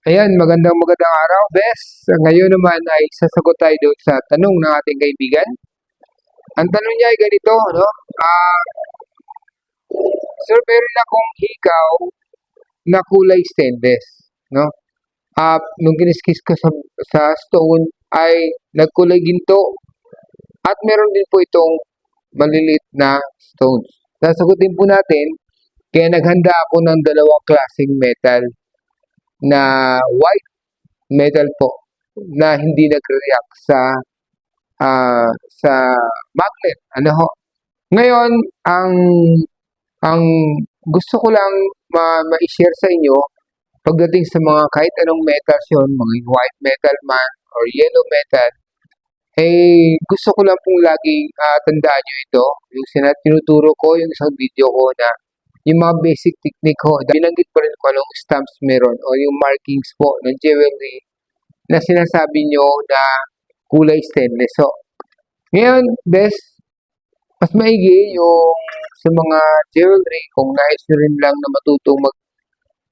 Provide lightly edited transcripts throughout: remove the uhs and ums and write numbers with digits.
Ayan, magandang araw, Bes. Ngayon naman ay sasagot tayo doon sa tanong ng ating kaibigan. Ang tanong niya ay ganito, no? Ah, Sir, meron akong hikaw na kulay stainless, no? Nung kiniskis ko sa stone ay nagkulay ginto at meron din po itong maliliit na stones. Sasagutin po natin, kaya naghanda ako ng dalawang klaseng metal na white metal po na hindi nagre-react sa magnet. Ano ho? Ngayon, ang gusto ko lang ma-share sa inyo pagdating sa mga kahit anong metals yun, mga white metal man or yellow metal, gusto ko lang pong laging tandaan nyo ito. Yung tinuturo ko, yung isang video ko na yung mga basic technique ko, binanggit pa rin ko anong stamps meron o yung markings po ng jewelry na sinasabi nyo na kulay stainless. So, ngayon, best, mas maigi yung sa mga jewelry, kung nais nyo rin lang na matutong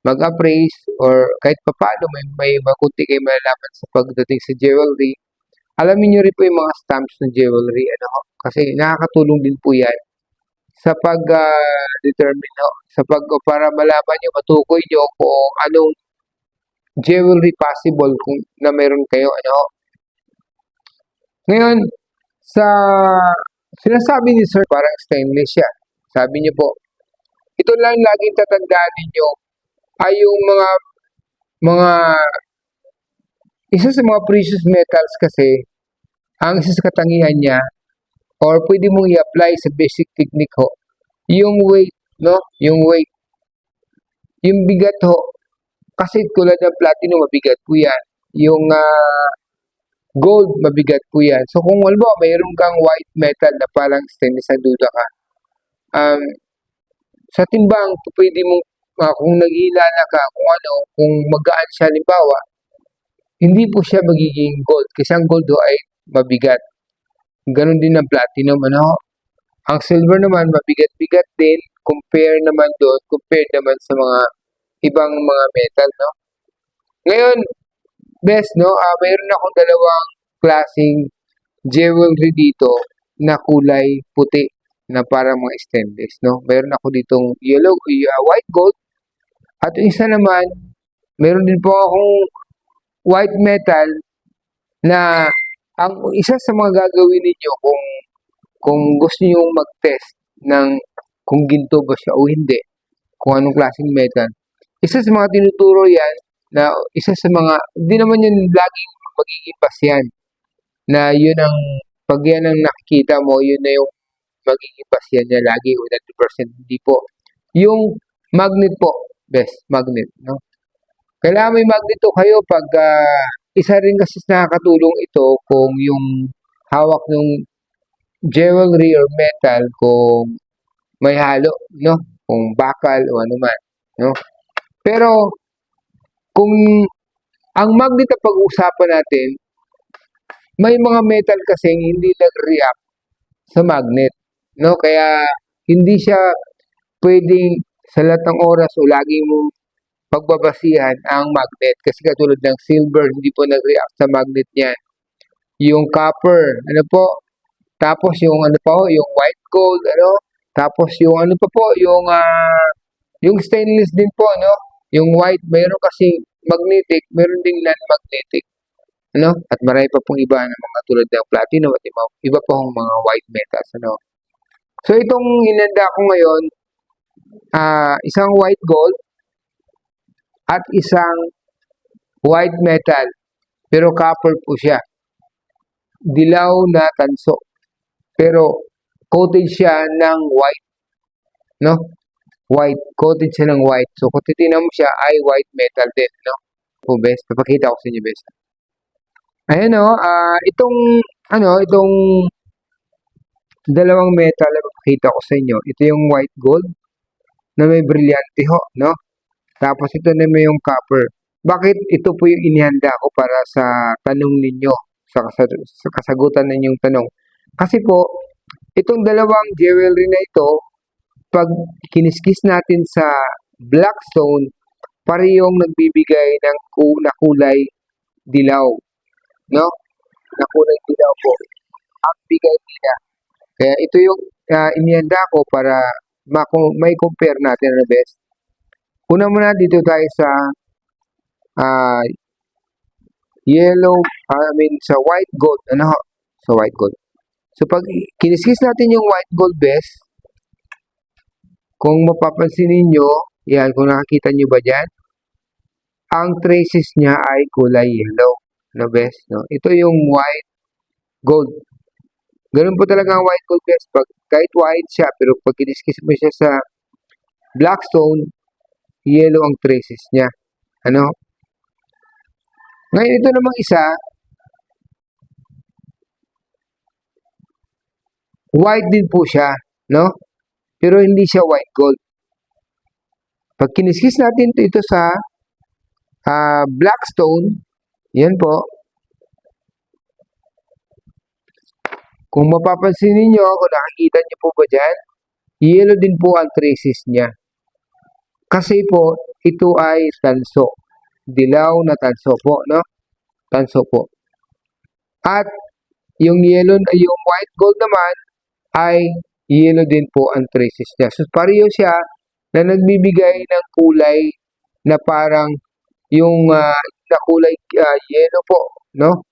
mag-appraise or kahit paano may makunti kayo malalaman sa pagdating sa jewelry, alamin nyo rin po yung mga stamps ng jewelry. Kasi nakakatulong din po yan sa pag-determine, para malaman nyo, matukoy nyo kung anong jewelry possible kung na meron kayo. Ngayon, sa sinasabi ni Sir, parang stainless siya. Sabi niyo po, ito lang laging tatandaan ninyo ay yung mga isa sa mga precious metals kasi, ang isa sa katangian niya, or pwede mong i-apply sa basic technique ho, yung weight, no? Yung weight. Yung bigat ho, kasi tulad ng platinum, mabigat po yan. Yung gold, mabigat po yan. So kung mayroon kang white metal na parang stainless na duda ka, sa timbang, pwede mong, kung naghihilala ka, kung magaan siya, halimbawa, hindi po siya magiging gold. Kasi ang gold ho ay mabigat. Ganon din ang platinum, Ang silver naman, mabigat-bigat din, compared naman sa mga ibang mga metal, no? Ngayon, best, no? Mayroon akong dalawang klaseng jewelry dito na kulay puti na parang mga stainless, no? Mayroon ako ditong white gold at yung isa naman, mayroon din po akong white metal na ang isa sa mga gagawin ninyo kung gusto niyo mag-test ng kung ginto ba siya o hindi, kung anong klaseng metal. Isa sa mga tinuturo yan na isa sa mga, hindi naman yun laging magiging pasyan na yun ang, pag yan ang nakikita mo, yun na yung magiging pasyan niya lagi, 100% hindi po. Yung magnet po, best, magnet, no? Kailangan may magnet to kayo pag, isa rin kasi nakakatulong ito kung yung hawak ng jewelry or metal kung may halo, no? Kung bakal o ano man, no? Pero kung ang magnet na pag-uusapan natin, may mga metal kasing hindi nag-react sa magnet, no? Kaya hindi siya pwedeng sa lahat ng oras o lagi mong pagbabasihan ang magnet. Kasi katulad ng silver, hindi po nag-react sa magnet niyan. Yung copper, tapos yung yung white gold, tapos yung pa po, yung stainless din po, no? Yung white, mayroon kasi magnetic, mayroon ding non-magnetic, At marami pa pong iba na mga tulad ng platinum at iba pong mga white metals, So itong hinanda ko ngayon, isang white gold at isang white metal, pero copper po siya. Dilaw na tanso. Pero coated siya ng white, no? White, coated siya ng white. So kung titingnan mo siya ay white metal din, no? Po best, papakita ko sa inyo best. Ayan itong dalawang metal na papakita ko sa inyo. Ito yung white gold na may brilyante ho, no? Tapos ito na may yung copper. Bakit ito po yung inihanda ko para sa tanong ninyo, sa kasagutan ninyong tanong? Kasi po, itong dalawang jewelry na ito, pag kiniskis natin sa black stone, parehong nagbibigay ng na kulay dilaw, no? Na kulay dilaw po ang bigay nila. Kaya ito yung inihanda ko para may compare natin, ano best. Una muna dito tayo sa ah, yellow, sa white gold, ano ho? Sa white gold. So pag kiniskis natin yung white gold best, kung mapapansin niyo, yan, kung nakakita niyo ba diyan, ang traces niya ay kulay yellow, no best, no? Ito yung white gold. Ganun po talaga ang white gold best. Pag kahit white siya, pero pag kiniskis mo siya sa black stone, yellow ang traces niya. Ano? Ngayon ito namang isa, white din po siya, no? Pero hindi siya white gold. Pag kiniskis natin ito sa black stone, yan po. Kung mapapansin niyo, kung nakikita niyo po ba dyan, yellow din po ang traces niya. Kasi po, ito ay tanso. Dilaw na tanso po, no? Tanso po. At yung yung white gold naman ay yellow din po ang traces niya. So pareho siya na nagbibigay ng kulay na parang yung na kulay yellow po, no?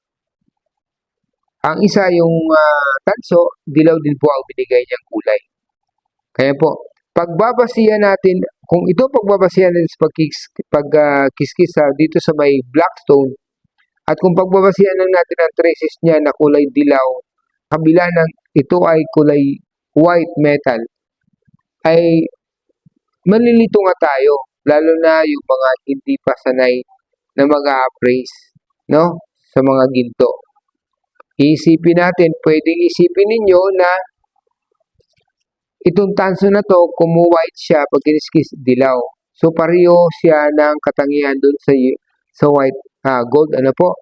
Ang isa yung tanso, dilaw din po ang binigay niyang kulay. Kaya po, pagbabasihan natin, kung ito pagbabasihan natin sa pagkiskis dito sa may black stone, at kung pagbabasihan lang natin ang traces niya na kulay dilaw, kabila ng ito ay kulay white metal, ay malilito nga tayo, lalo na yung mga hindi pa sanay na mag-a-appraise, no? Sa mga ginto. Iisipin natin, pwedeng isipin ninyo na itong tanso na to, white siya, pag kiniskis dilaw. So, pareho siya ng katangian dun sa white gold. Ano po?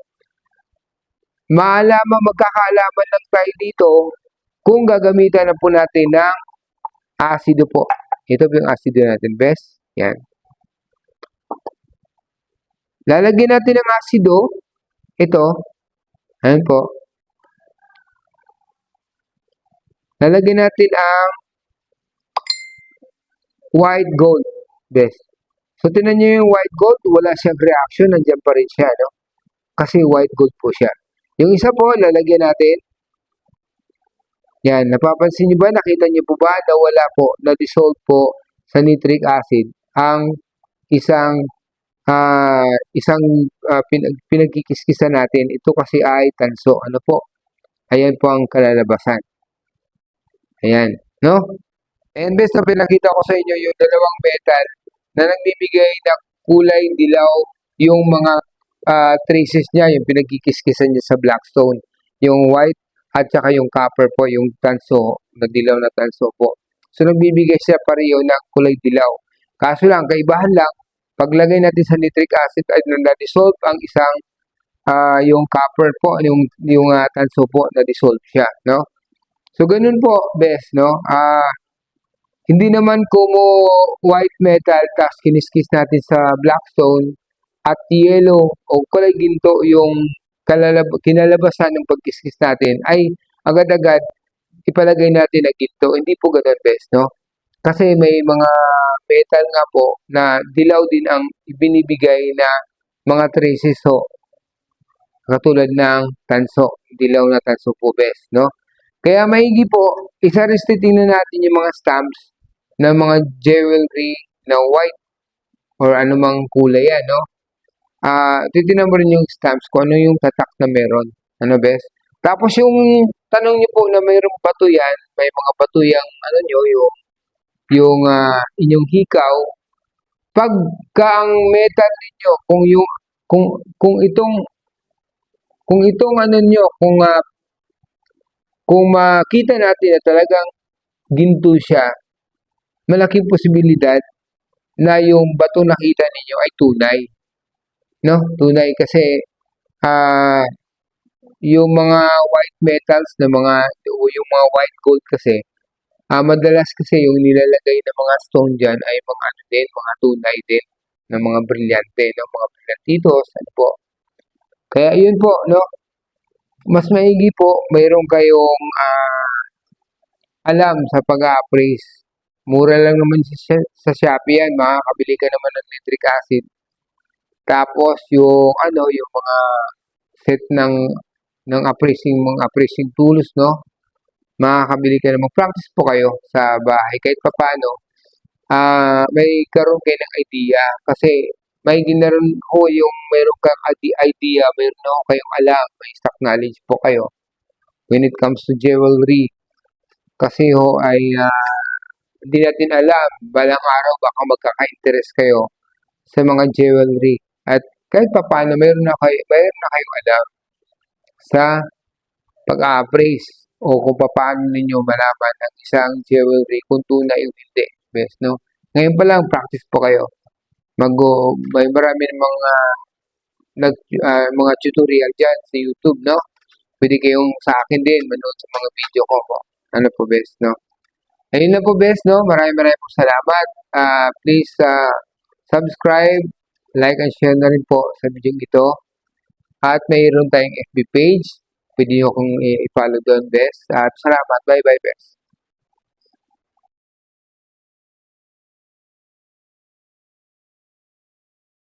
Magkakaalaman lang tayo dito kung gagamitan na po natin ng asido po. Ito po yung asido natin, best. Yan. Lalagyan natin ng asido. Ito. Ayan po. Lalagyan natin ang white gold, best. So, tinan nyo yung white gold, wala siyang reaction, nandiyan pa rin siya, no? Kasi white gold po siya. Yung isa po, lalagyan natin. Yan, napapansin nyo ba? Nakita nyo po ba na wala po, na-dissolve po sa nitric acid ang isang pinagkikiskisan natin. Ito kasi ay tanso. Ano po? Ayan po ang kalalabasan. Ayan, no? And best na pinakita ko sa inyo yung dalawang metal na nagbibigay ng kulay dilaw yung mga traces niya, yung pinagkikiskisan niya sa blackstone. Yung white at saka yung copper po, yung tanso, na dilaw na tanso po. So, nagbibigay siya pareho ng kulay dilaw. Kaso lang, kaibahan lang, paglagay natin sa nitric acid ay na-dissolve ang isang yung copper po, yung tanso po, na-dissolve siya, no? So, ganun po, best, no? Hindi naman kumo white metal, tapos kiniskis natin sa blackstone at yellow o kulay ginto yung kinalabasan ng pagkiskis natin, ay agad-agad ipalagay natin na ginto. Hindi po ganun, best, no? Kasi may mga metal nga po na dilaw din ang ibinibigay na mga traces, so katulad ng tanso, dilaw na tanso po, best, no? Kaya maigi po, isa rin titingnan natin yung mga stamps ng mga jewelry na white or anumang kulay yan, no? Titingnan mo rin yung stamps kung ano yung tatak na meron. Ano, best? Tapos yung tanong niyo po na mayroong bato yan, may mga bato yung ano nyo, yung inyong hikaw, pagka ang metal ninyo, kung itong ano nyo, kung makita natin na talagang ginto siya, malaking posibilidad na yung bato nakita ninyo ay tunay. No? Tunay kasi yung mga white metals na yung mga white gold kasi, madalas kasi yung nilalagay ng mga stone dyan ay mga ano din, mga tunay din. ng mga brilyante, no? Mga brilyantitos, ano po. Kaya yun po, no? Mas maigi po, mayroon kayong alam sa pag-a-appraise. Mura lang naman sa Shopee yan, makakabili ka naman ng nitric acid. Tapos yung ano, yung mga set ng appraising mga appraising tools, no? Makakabili ka na mag-practice po kayo sa bahay kahit papaano. May karoon kayo ng idea kasi may ginaroon ho yung meron kang idea, meron ako kayong alam, may stock knowledge po kayo when it comes to jewelry. Kasi ho ay hindi natin alam, balang araw baka magkaka-interest kayo sa mga jewelry. At kahit papaano, mayroon na kayong alam sa pag-a-appraise o kung paano ninyo malaman ang isang jewelry kung tunay o hindi. Best, no? Ngayon pa lang, practice po kayo. May marami ng mga tutorial dyan sa YouTube, no? Pwede kayong sa akin din manood sa mga video ko po. Ano po, best, no? Ayun na po, best, no? Maraming po salamat. Please subscribe, like, and share na rin po sa video ito. At mayroon tayong FB page. Pwede nyo kong i-follow doon, best. At salamat. Bye-bye, best.